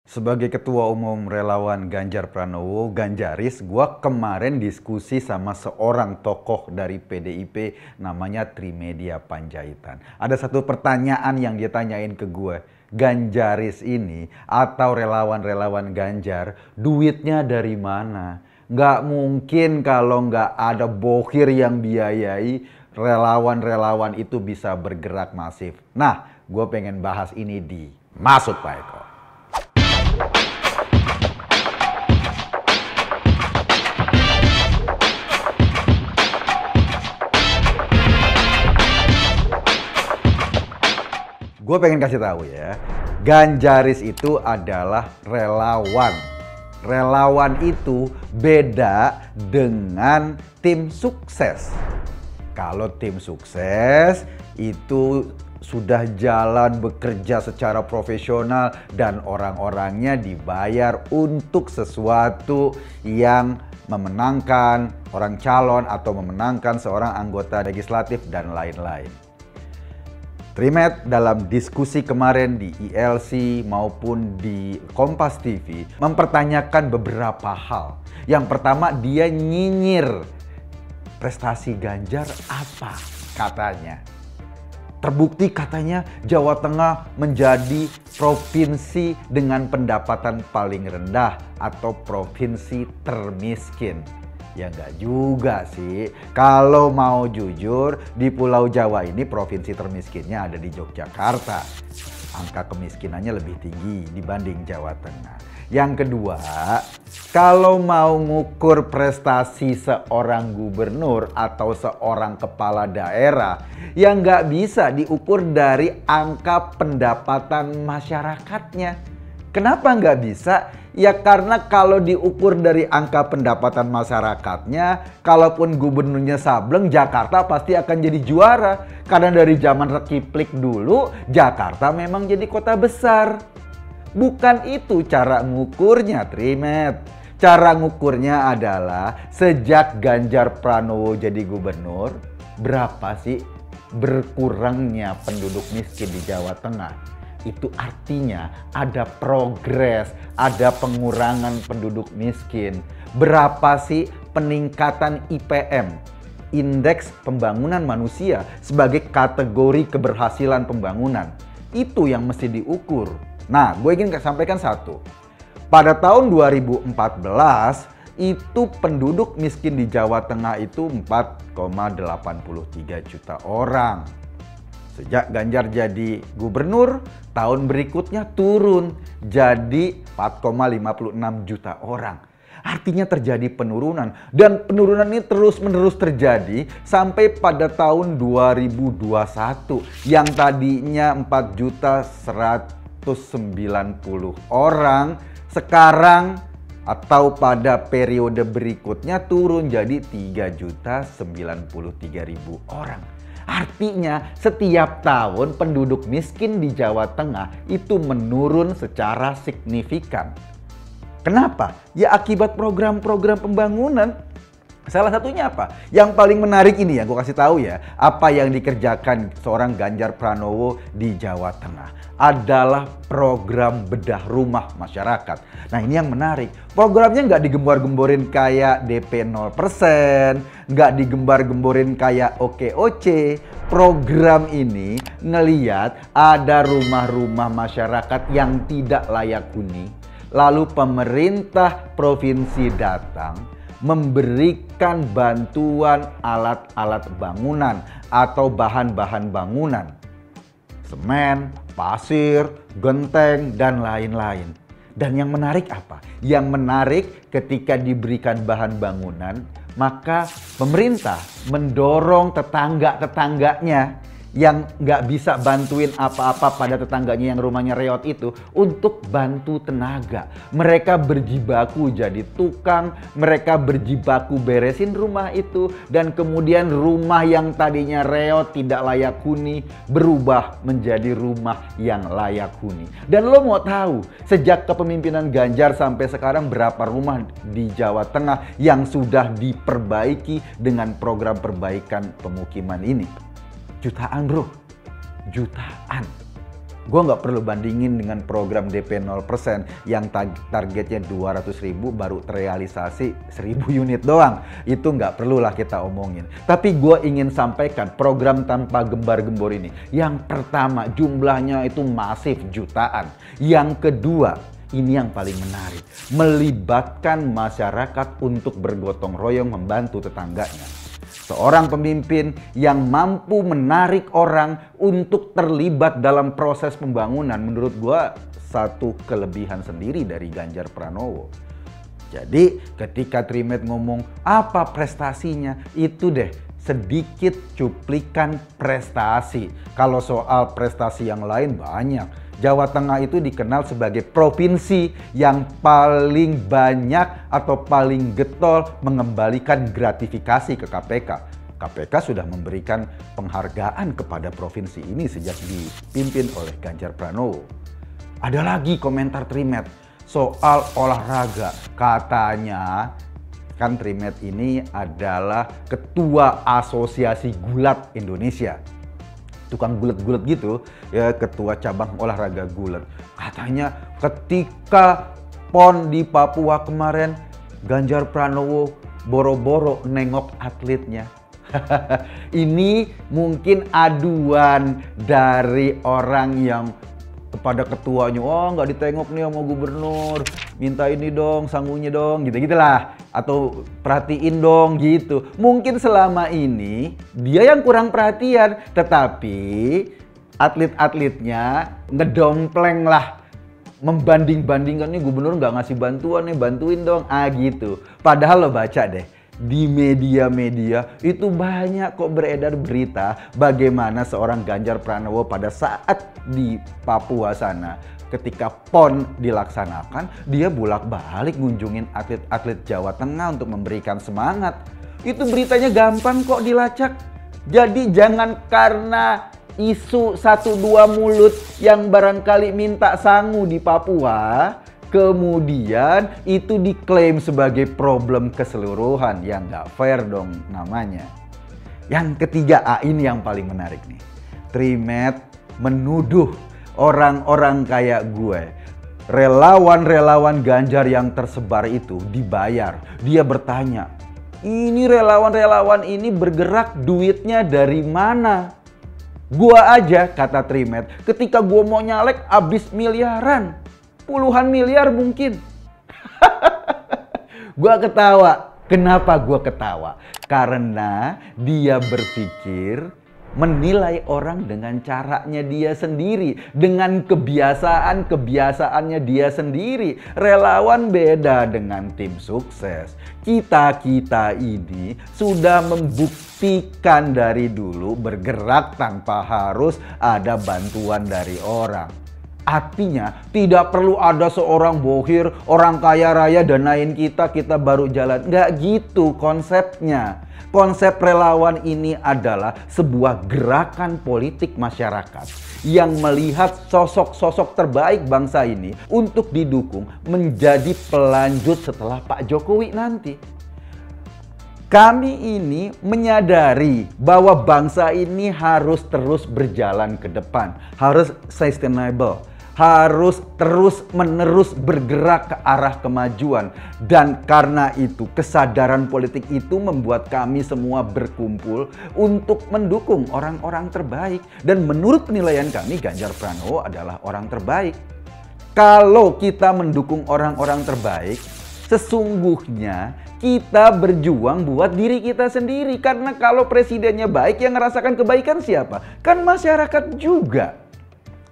Sebagai Ketua Umum Relawan Ganjar Pranowo, Ganjaris, gua kemarin diskusi sama seorang tokoh dari PDIP namanya Trimedia Panjaitan. Ada satu pertanyaan yang dia tanyain ke gue. Ganjaris ini atau relawan-relawan Ganjar, duitnya dari mana? Nggak mungkin kalau nggak ada bohir yang biayai, relawan-relawan itu bisa bergerak masif. Nah, gue pengen bahas ini di Masuk Pak Eko. Gue pengen kasih tahu ya, Ganjaris itu adalah relawan. Relawan itu beda dengan tim sukses. Kalau tim sukses itu sudah jalan bekerja secara profesional dan orang-orangnya dibayar untuk sesuatu yang memenangkan orang calon atau memenangkan seorang anggota legislatif dan lain-lain. Trimed dalam diskusi kemarin di ILC maupun di Kompas TV mempertanyakan beberapa hal. Yang pertama, dia nyinyir prestasi Ganjar apa katanya. Terbukti katanya Jawa Tengah menjadi provinsi dengan pendapatan paling rendah atau provinsi termiskin. Ya nggak juga sih. Kalau mau jujur, di Pulau Jawa ini provinsi termiskinnya ada di Yogyakarta. Angka kemiskinannya lebih tinggi dibanding Jawa Tengah. Yang kedua, kalau mau ngukur prestasi seorang gubernur atau seorang kepala daerah, ya nggak bisa diukur dari angka pendapatan masyarakatnya. Kenapa nggak bisa? Ya karena kalau diukur dari angka pendapatan masyarakatnya, kalaupun gubernurnya sableng, Jakarta pasti akan jadi juara. Karena dari zaman Rekiplik dulu, Jakarta memang jadi kota besar. Bukan itu cara ngukurnya, Trimed. Cara ngukurnya adalah sejak Ganjar Pranowo jadi gubernur, berapa sih berkurangnya penduduk miskin di Jawa Tengah? Itu artinya ada progres, ada pengurangan penduduk miskin. Berapa sih peningkatan IPM, Indeks Pembangunan Manusia, sebagai kategori keberhasilan pembangunan? Itu yang mesti diukur. Nah, gue ingin sampaikan satu. Pada tahun 2014, itu penduduk miskin di Jawa Tengah itu 4,83 juta orang. Sejak Ganjar jadi gubernur, tahun berikutnya turun jadi 4,56 juta orang. Artinya terjadi penurunan. Dan penurunan ini terus-menerus terjadi sampai pada tahun 2021. Yang tadinya 4.190 orang, sekarang atau pada periode berikutnya turun jadi 3.093.000 orang. Artinya setiap tahun penduduk miskin di Jawa Tengah itu menurun secara signifikan. Kenapa? Ya akibat program-program pembangunan. Salah satunya apa? Yang paling menarik ini ya, gue kasih tahu ya, apa yang dikerjakan seorang Ganjar Pranowo di Jawa Tengah adalah program bedah rumah masyarakat. Nah ini yang menarik, programnya nggak digembar-gemborin kayak DP 0%, nggak digembar-gemborin kayak OKOC. Program ini ngeliat ada rumah-rumah masyarakat yang tidak layak huni. Lalu pemerintah provinsi datang memberikan bantuan alat-alat bangunan atau bahan-bahan bangunan. Semen, pasir, genteng, dan lain-lain. Dan yang menarik apa? Yang menarik ketika diberikan bahan bangunan, maka pemerintah mendorong tetangga-tetangganya yang nggak bisa bantuin apa-apa pada tetangganya yang rumahnya reot itu untuk bantu tenaga. Mereka berjibaku jadi tukang, mereka berjibaku beresin rumah itu, dan kemudian rumah yang tadinya reot tidak layak huni berubah menjadi rumah yang layak huni. Dan lo mau tahu, sejak kepemimpinan Ganjar sampai sekarang berapa rumah di Jawa Tengah yang sudah diperbaiki dengan program perbaikan pemukiman ini? Jutaan bro, jutaan. Gue nggak perlu bandingin dengan program DP 0% yang targetnya 200.000 baru terrealisasi 1.000 unit doang. Itu nggak perlulah kita omongin. Tapi gue ingin sampaikan program tanpa gembar-gembor ini. Yang pertama, jumlahnya itu masif, jutaan. Yang kedua, ini yang paling menarik, melibatkan masyarakat untuk bergotong royong membantu tetangganya. Seorang pemimpin yang mampu menarik orang untuk terlibat dalam proses pembangunan, menurut gua satu kelebihan sendiri dari Ganjar Pranowo. Jadi ketika Trimed ngomong apa prestasinya, itu deh sedikit cuplikan prestasi. Kalau soal prestasi yang lain banyak. Jawa Tengah itu dikenal sebagai provinsi yang paling banyak atau paling getol mengembalikan gratifikasi ke KPK. KPK sudah memberikan penghargaan kepada provinsi ini sejak dipimpin oleh Ganjar Pranowo. Ada lagi komentar Trimed soal olahraga. Katanya kan Trimed ini adalah ketua Asosiasi Gulat Indonesia. Tukang gulet-gulet gitu, ya, ketua cabang olahraga gulet. Katanya ketika PON di Papua kemarin, Ganjar Pranowo boro-boro nengok atletnya. Ini mungkin aduan dari orang yang kepada ketuanya, oh nggak ditengok nih sama gubernur, minta ini dong, sangunya dong, gitu-gitulah. Atau perhatiin dong gitu. Mungkin selama ini dia yang kurang perhatian, tetapi atlet-atletnya ngedompleng lah. Membanding-bandingkan nih gubernur nggak ngasih bantuan nih, bantuin dong, gitu. Padahal lo baca deh, di media-media itu banyak kok beredar berita bagaimana seorang Ganjar Pranowo pada saat di Papua sana, ketika PON dilaksanakan, dia bolak-balik ngunjungin atlet-atlet Jawa Tengah untuk memberikan semangat. Itu beritanya gampang kok dilacak. Jadi jangan karena isu 1-2 mulut yang barangkali minta sangu di Papua, kemudian itu diklaim sebagai problem keseluruhan. Yang nggak fair dong namanya. Yang ketiga, ini yang paling menarik nih. Trimed menuduh orang-orang kayak gue, relawan-relawan Ganjar yang tersebar itu dibayar. Dia bertanya, ini relawan-relawan ini bergerak duitnya dari mana? Gua aja, kata Trimed, ketika gua mau nyalek habis miliaran. Puluhan miliar mungkin. Gua ketawa. Kenapa gua ketawa? Karena dia berpikir menilai orang dengan caranya dia sendiri, dengan kebiasaan-kebiasaannya dia sendiri. Relawan beda dengan tim sukses. Kita ini sudah membuktikan dari dulu bergerak tanpa harus ada bantuan dari orang. Artinya tidak perlu ada seorang bohir, orang kaya raya danain kita baru jalan. Nggak gitu konsepnya. Konsep relawan ini adalah sebuah gerakan politik masyarakat yang melihat sosok-sosok terbaik bangsa ini untuk didukung menjadi pelanjut setelah Pak Jokowi nanti. Kami ini menyadari bahwa bangsa ini harus terus berjalan ke depan, harus sustainable, harus terus-menerus bergerak ke arah kemajuan. Dan karena itu kesadaran politik itu membuat kami semua berkumpul untuk mendukung orang-orang terbaik. Dan menurut penilaian kami, Ganjar Pranowo adalah orang terbaik. Kalau kita mendukung orang-orang terbaik, sesungguhnya kita berjuang buat diri kita sendiri. Karena kalau presidennya baik, yang merasakan kebaikan siapa? Kan masyarakat juga.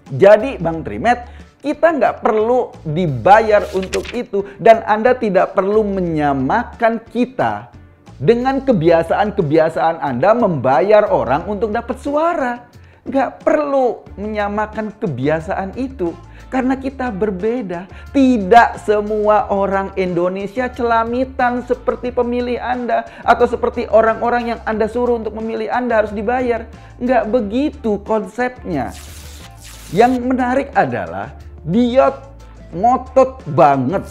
Jadi Bang Trimed, kita nggak perlu dibayar untuk itu. Dan Anda tidak perlu menyamakan kita dengan kebiasaan-kebiasaan Anda membayar orang untuk dapat suara. Nggak perlu menyamakan kebiasaan itu. Karena kita berbeda. Tidak semua orang Indonesia celamitan seperti pemilih Anda. Atau seperti orang-orang yang Anda suruh untuk memilih Anda harus dibayar. Nggak begitu konsepnya. Yang menarik adalah dia ngotot banget.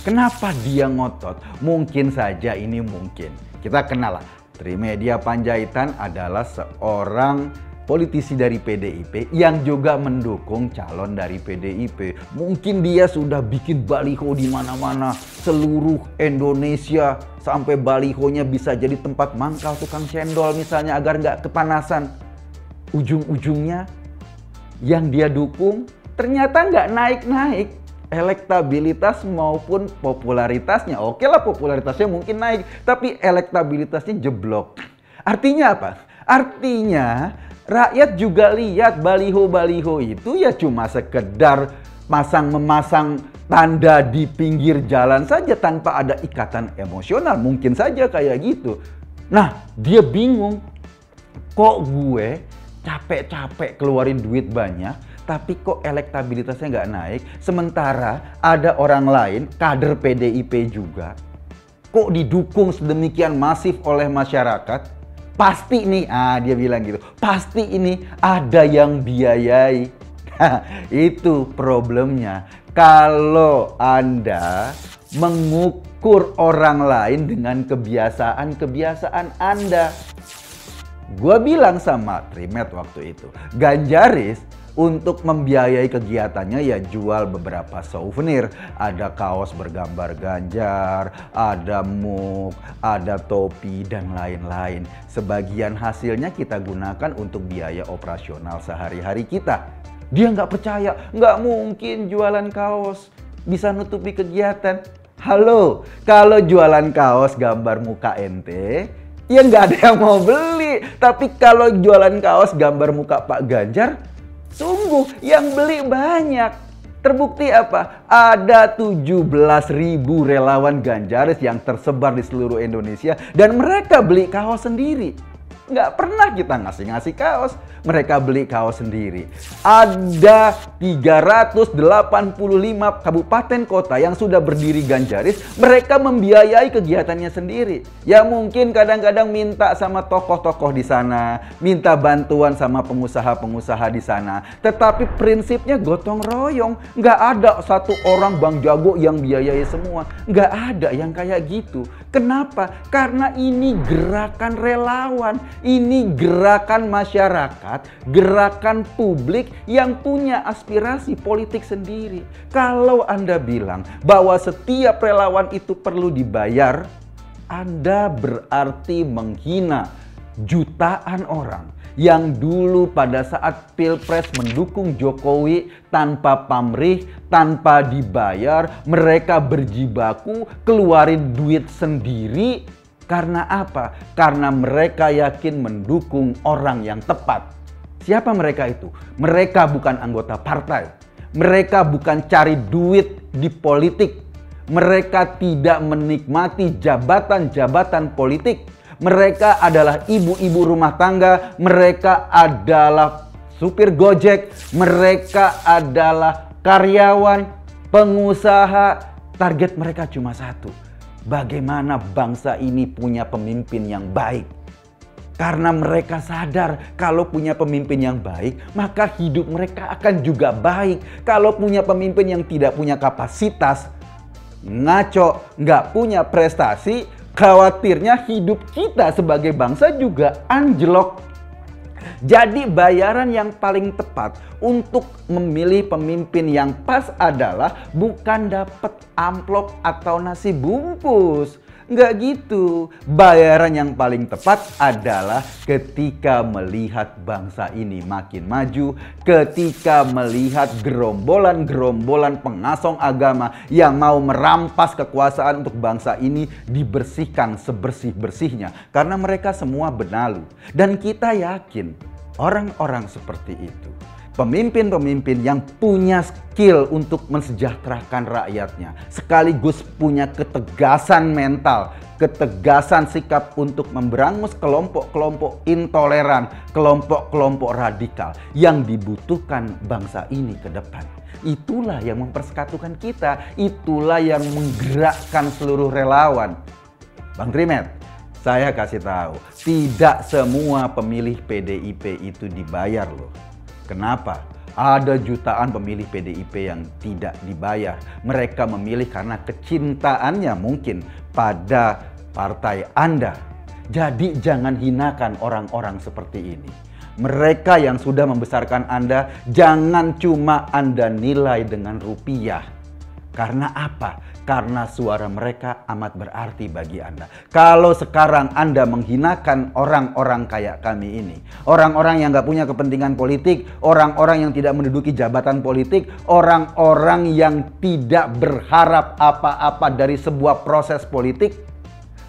Kenapa dia ngotot? Mungkin saja ini mungkin. Kita kenal lah. Trimedia Panjaitan adalah seorang politisi dari PDIP yang juga mendukung calon dari PDIP. Mungkin dia sudah bikin baliho di mana-mana, seluruh Indonesia, sampai balihonya bisa jadi tempat mangkal tukang cendol misalnya agar nggak kepanasan. Ujung-ujungnya yang dia dukung ternyata nggak naik-naik elektabilitas maupun popularitasnya. Oke lah, popularitasnya mungkin naik, tapi elektabilitasnya jeblok. Artinya apa? Artinya rakyat juga lihat baliho-baliho itu ya cuma sekedar memasang tanda di pinggir jalan saja tanpa ada ikatan emosional. Mungkin saja kayak gitu. Nah, dia bingung. Kok gue capek-capek keluarin duit banyak, tapi kok elektabilitasnya nggak naik? Sementara ada orang lain, kader PDIP juga, kok didukung sedemikian masif oleh masyarakat? Pasti nih, dia bilang gitu, pasti ini ada yang biayai. Itu problemnya. Kalau Anda mengukur orang lain dengan kebiasaan Anda. Gua bilang sama Trimet waktu itu, Ganjaris untuk membiayai kegiatannya ya jual beberapa souvenir. Ada kaos bergambar Ganjar, ada mug, ada topi, dan lain-lain. Sebagian hasilnya kita gunakan untuk biaya operasional sehari-hari kita. Dia nggak percaya, nggak mungkin jualan kaos bisa nutupi kegiatan. Halo, kalau jualan kaos gambar muka ente, ya nggak ada yang mau beli. Tapi kalau jualan kaos gambar muka Pak Ganjar, sungguh yang beli banyak. Terbukti apa? Ada 17.000 relawan Ganjaris yang tersebar di seluruh Indonesia dan mereka beli kaos sendiri. Nggak pernah kita ngasih kaos, mereka beli kaos sendiri. Ada 385 kabupaten kota yang sudah berdiri Ganjaris, mereka membiayai kegiatannya sendiri. Ya mungkin kadang-kadang minta sama tokoh-tokoh di sana, minta bantuan sama pengusaha-pengusaha di sana. Tetapi prinsipnya gotong royong, nggak ada satu orang Bang Jago yang biayai semua. Nggak ada yang kayak gitu. Kenapa? Karena ini gerakan relawan. Ini gerakan masyarakat, gerakan publik yang punya aspirasi politik sendiri. Kalau Anda bilang bahwa setiap relawan itu perlu dibayar, Anda berarti menghina jutaan orang yang dulu pada saat Pilpres mendukung Jokowi tanpa pamrih, tanpa dibayar, mereka berjibaku keluarin duit sendiri. Karena apa? Karena mereka yakin mendukung orang yang tepat. Siapa mereka itu? Mereka bukan anggota partai. Mereka bukan cari duit di politik. Mereka tidak menikmati jabatan-jabatan politik. Mereka adalah ibu-ibu rumah tangga. Mereka adalah supir Gojek. Mereka adalah karyawan, pengusaha. Target mereka cuma satu. Bagaimana bangsa ini punya pemimpin yang baik. Karena mereka sadar kalau punya pemimpin yang baik, maka hidup mereka akan juga baik. Kalau punya pemimpin yang tidak punya kapasitas, ngaco, nggak punya prestasi, khawatirnya hidup kita sebagai bangsa juga anjlok. Jadi bayaran yang paling tepat untuk memilih pemimpin yang pas adalah bukan dapat amplop atau nasi bungkus. Nggak gitu. Bayaran yang paling tepat adalah ketika melihat bangsa ini makin maju, ketika melihat gerombolan-gerombolan pengasong agama yang mau merampas kekuasaan untuk bangsa ini dibersihkan sebersih-bersihnya. Karena mereka semua benalu. Dan kita yakin orang-orang seperti itu, pemimpin-pemimpin yang punya skill untuk mensejahterakan rakyatnya, sekaligus punya ketegasan mental, ketegasan sikap untuk memberangus kelompok-kelompok intoleran, kelompok-kelompok radikal yang dibutuhkan bangsa ini ke depan. Itulah yang mempersatukan kita, itulah yang menggerakkan seluruh relawan. Bang Trimet, saya kasih tahu, tidak semua pemilih PDIP itu dibayar loh. Kenapa? Ada jutaan pemilih PDIP yang tidak dibayar. Mereka memilih karena kecintaannya mungkin pada partai Anda. Jadi jangan hinakan orang-orang seperti ini. Mereka yang sudah membesarkan Anda, jangan cuma Anda nilai dengan rupiah. Karena apa? Karena suara mereka amat berarti bagi Anda. Kalau sekarang Anda menghinakan orang-orang kayak kami ini, orang-orang yang nggak punya kepentingan politik, orang-orang yang tidak menduduki jabatan politik, orang-orang yang tidak berharap apa-apa dari sebuah proses politik,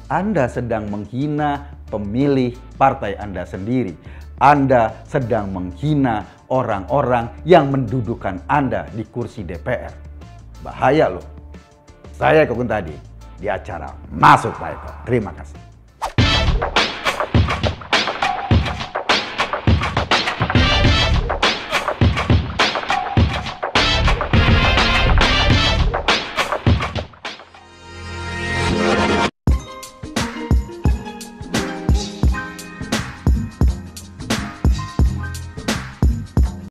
Anda sedang menghina pemilih partai Anda sendiri. Anda sedang menghina orang-orang yang mendudukan Anda di kursi DPR. Bahaya loh. Saya Kukun tadi di acara Masuk Pak Eko. Terima kasih.